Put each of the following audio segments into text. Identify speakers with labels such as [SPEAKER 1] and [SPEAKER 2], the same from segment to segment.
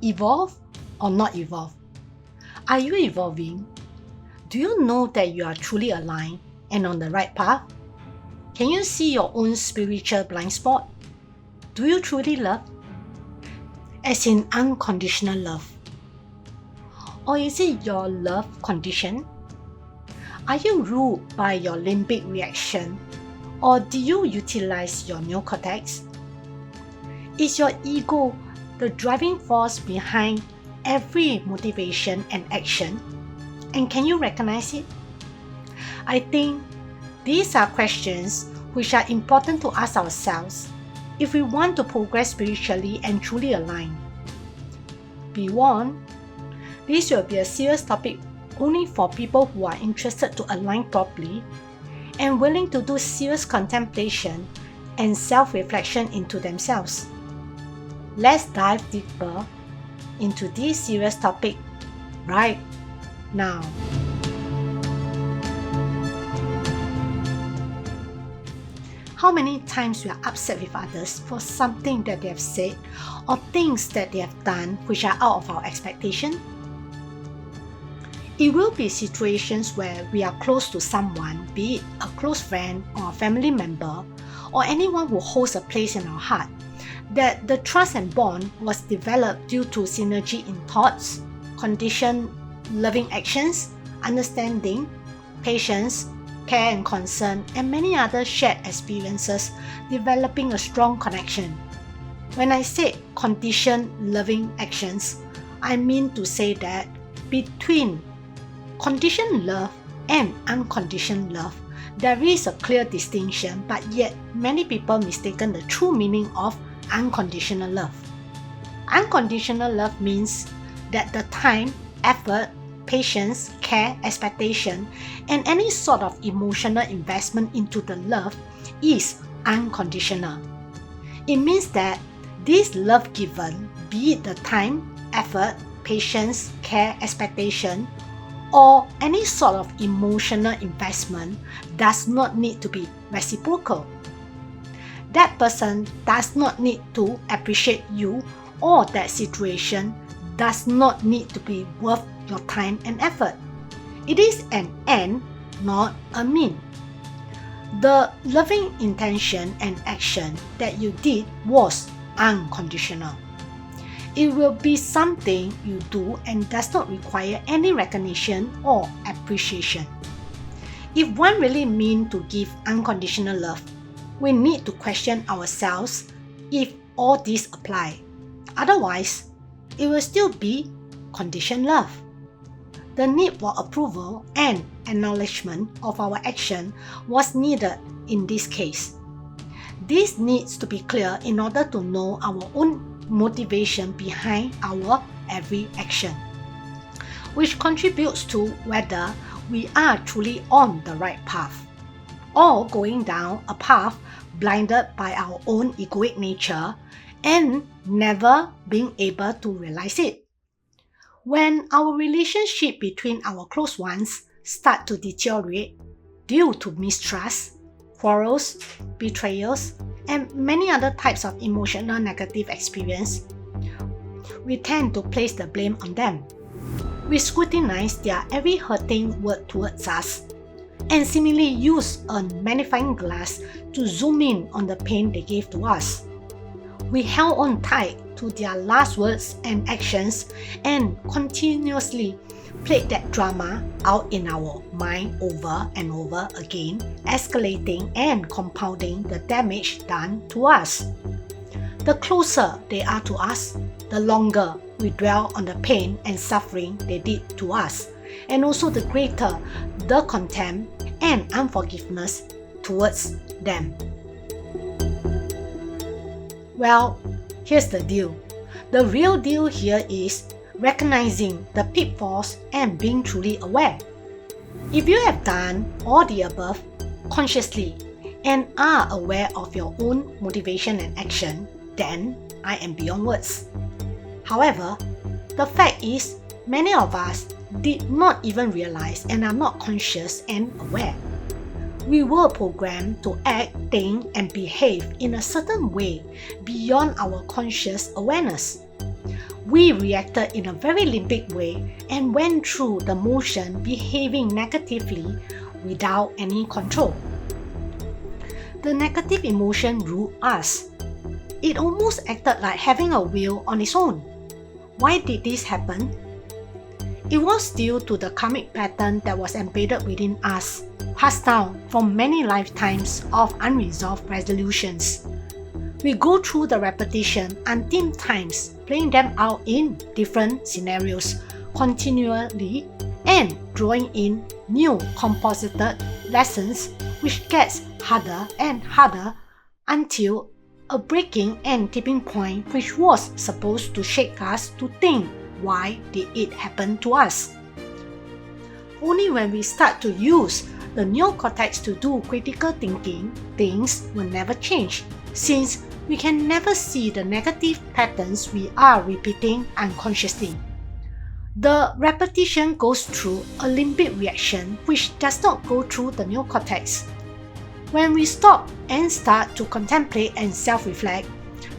[SPEAKER 1] Evolve or not evolve? Are you evolving? Do you know that you are truly aligned and on the right path? Can you see your own spiritual blind spot? Do you truly love? As in unconditional love. Or is it your love condition? Are you ruled by your limbic reaction? Or do you utilize your neocortex? Is your ego the driving force behind every motivation and action? And can you recognize it? I think these are questions which are important to ask ourselves if we want to progress spiritually and truly align. Be warned, this will be a serious topic only for people who are interested to align properly and willing to do serious contemplation and self-reflection into themselves. Let's dive deeper into this serious topic right now. How many times we are upset with others for something that they have said or things that they have done which are out of our expectation? It will be situations where we are close to someone, be it a close friend or a family member or anyone who holds a place in our heart, that the trust and bond was developed due to synergy in thoughts, conditioned loving actions, understanding, patience, care and concern, and many other shared experiences developing a strong connection. When I say conditioned loving actions, I mean to say that between conditioned love and unconditioned love, there is a clear distinction, but yet many people mistaken the true meaning of unconditional love. Unconditional love means that the time, effort, patience, care, expectation, and any sort of emotional investment into the love is unconditional. It means that this love given, be it the time, effort, patience, care, expectation, or any sort of emotional investment, does not need to be reciprocal. That person does not need to appreciate you, or that situation does not need to be worth your time and effort. It is an end, not a mean. The loving intention and action that you did was unconditional. It will be something you do and does not require any recognition or appreciation. If one really means to give unconditional love, we need to question ourselves if all this apply. Otherwise, it will still be conditioned love. The need for approval and acknowledgement of our action was needed in this case. This needs to be clear in order to know our own motivation behind our every action, which contributes to whether we are truly on the right path or going down a path blinded by our own egoic nature and never being able to realize it. When our relationship between our close ones start to deteriorate due to mistrust, quarrels, betrayals, and many other types of emotional negative experience, we tend to place the blame on them. We scrutinize their every hurting word towards us and seemingly use a magnifying glass to zoom in on the pain they gave to us. We held on tight to their last words and actions and continuously played that drama out in our mind over and over again, escalating and compounding the damage done to us. The closer they are to us, the longer we dwell on the pain and suffering they did to us, and also the greater the contempt and unforgiveness towards them. Well, here's the deal. The real deal here is recognizing the pitfalls and being truly aware. If you have done all the above consciously and are aware of your own motivation and action, then I am beyond words. However, the fact is, many of us did not even realize and are not conscious and aware. We were programmed to act, think, and behave in a certain way beyond our conscious awareness. we reacted in a very limbic way and went through the motion behaving negatively without any control. The negative emotion ruled us. It almost acted like having a will on its own. Why did this happen? It was due to the karmic pattern that was embedded within us, passed down from many lifetimes of unresolved resolutions. We go through the repetition umpteen times, playing them out in different scenarios continually and drawing in new composited lessons, which gets harder and harder until a breaking and tipping point which was supposed to shake us to think, why did it happen to us? Only when we start to use the neocortex to do critical thinking, things will never change, since we can never see the negative patterns we are repeating unconsciously. The repetition goes through a limbic reaction which does not go through the neocortex. When we stop and start to contemplate and self-reflect,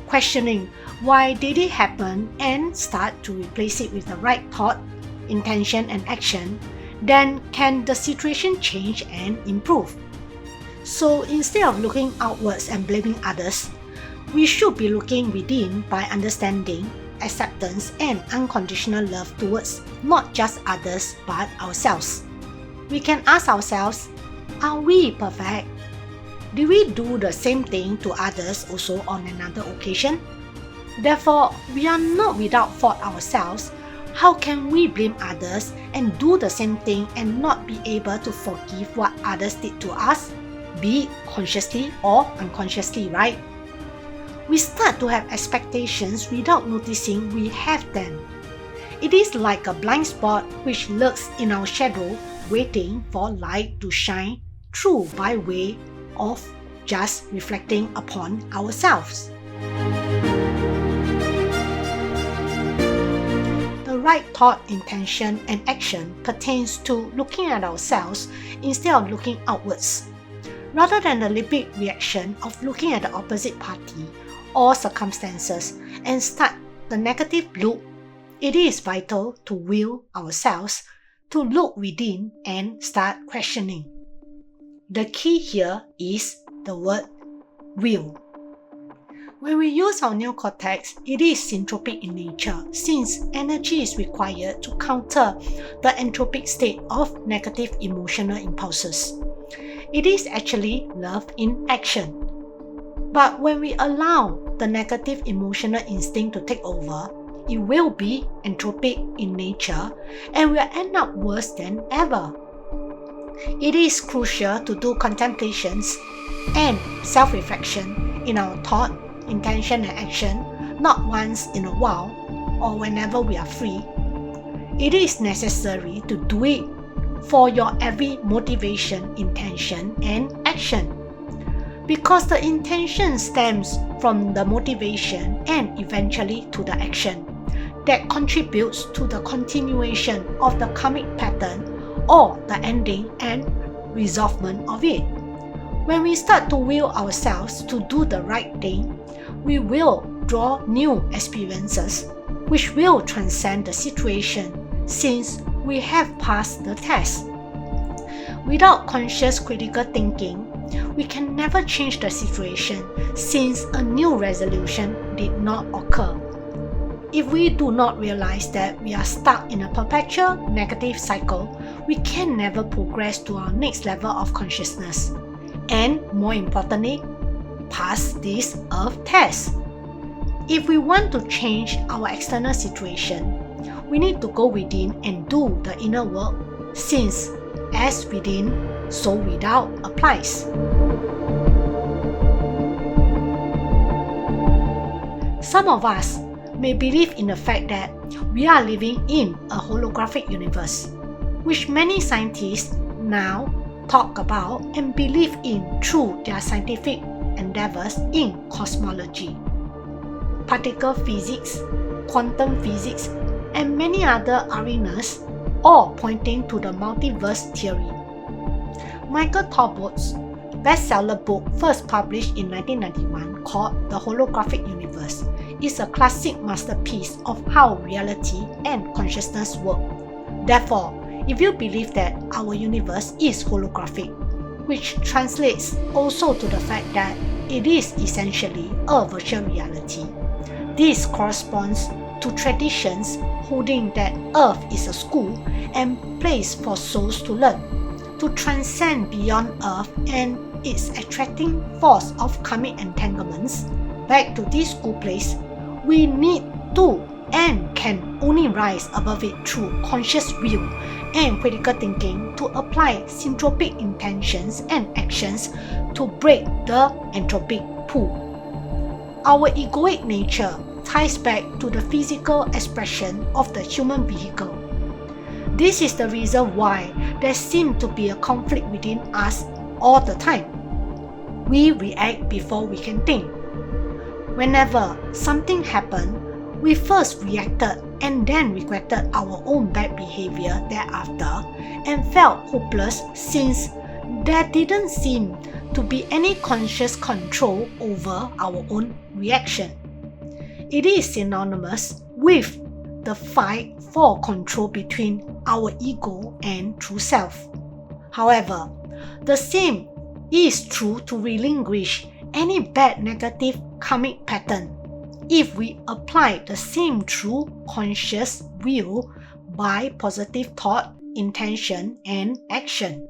[SPEAKER 1] questioning why did it happen and start to replace it with the right thought, intention and action, then can the situation change and improve? So instead of looking outwards and blaming others, we should be looking within by understanding, acceptance and unconditional love towards not just others but ourselves. We can ask ourselves, are we perfect? Do we do the same thing to others also on another occasion? Therefore, we are not without fault ourselves. How can we blame others and do the same thing and not be able to forgive what others did to us, be it consciously or unconsciously, right? We start to have expectations without noticing we have them. It is like a blind spot which lurks in our shadow, waiting for light to shine through by way of just reflecting upon ourselves. The right thought, intention, and action pertains to looking at ourselves instead of looking outwards. Rather than the limbic reaction of looking at the opposite party or circumstances and start the negative loop, it is vital to will ourselves to look within and start questioning. The key here is the word will. When we use our neocortex, it is syntropic in nature, since energy is required to counter the entropic state of negative emotional impulses. It is actually love in action. But when we allow the negative emotional instinct to take over, it will be entropic in nature and will end up worse than ever. It is crucial to do contemplations and self-reflection in our thought, intention and action, not once in a while or whenever we are free. It is necessary to do it for your every motivation, intention and action. Because the intention stems from the motivation and eventually to the action that contributes to the continuation of the karmic pattern or the ending and resolvement of it. When we start to will ourselves to do the right thing, we will draw new experiences which will transcend the situation since we have passed the test. Without conscious critical thinking, we can never change the situation since a new resolution did not occur. If we do not realize that we are stuck in a perpetual negative cycle, we can never progress to our next level of consciousness. And more importantly, pass this earth test. If we want to change our external situation, we need to go within and do the inner work, since as within, so without applies. Some of us may believe in the fact that we are living in a holographic universe, which many scientists now talk about and believe in through their scientific endeavors in cosmology, particle physics, quantum physics, and many other arenas, all pointing to the multiverse theory. Michael Talbot's bestseller book, first published in 1991, called The Holographic Universe, is a classic masterpiece of how reality and consciousness work. Therefore, if you believe that our universe is holographic, which translates also to the fact that it is essentially a virtual reality, this corresponds to traditions holding that Earth is a school and place for souls to learn, to transcend beyond Earth and its attracting force of karmic entanglements. Back to this school place, we need to and can only rise above it through conscious will and critical thinking to apply syntropic intentions and actions to break the entropic pull. Our egoic nature ties back to the physical expression of the human vehicle. This is the reason why there seems to be a conflict within us all the time. We react before we can think. Whenever something happened, we first reacted and then regretted our own bad behavior thereafter and felt hopeless since there didn't seem to be any conscious control over our own reaction. It is synonymous with the fight for control between our ego and true self. However, the same is true to relinquish any bad negative karmic pattern if we apply the same true conscious will by positive thought, intention, and action.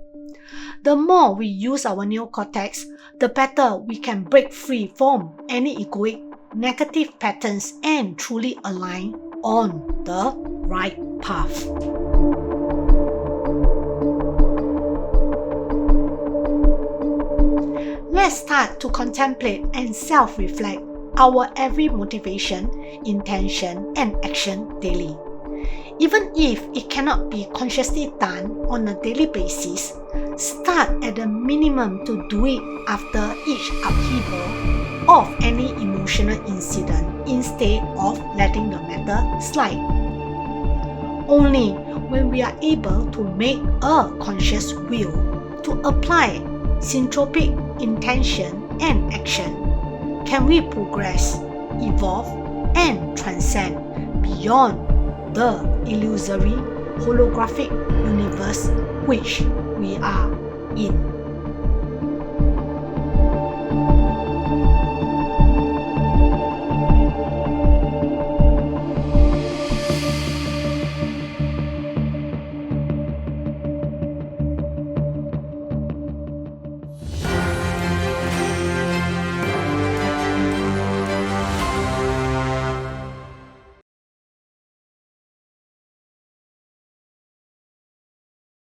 [SPEAKER 1] The more we use our neocortex, the better we can break free from any egoic negative patterns and truly align on the right path. Let's start to contemplate and self-reflect our every motivation, intention, and action daily. Even if it cannot be consciously done on a daily basis, start at the minimum to do it after each upheaval of any emotional incident instead of letting the matter slide. Only when we are able to make a conscious will to apply syntropic intention and action can we progress, evolve, and transcend beyond the illusory holographic universe which we are in.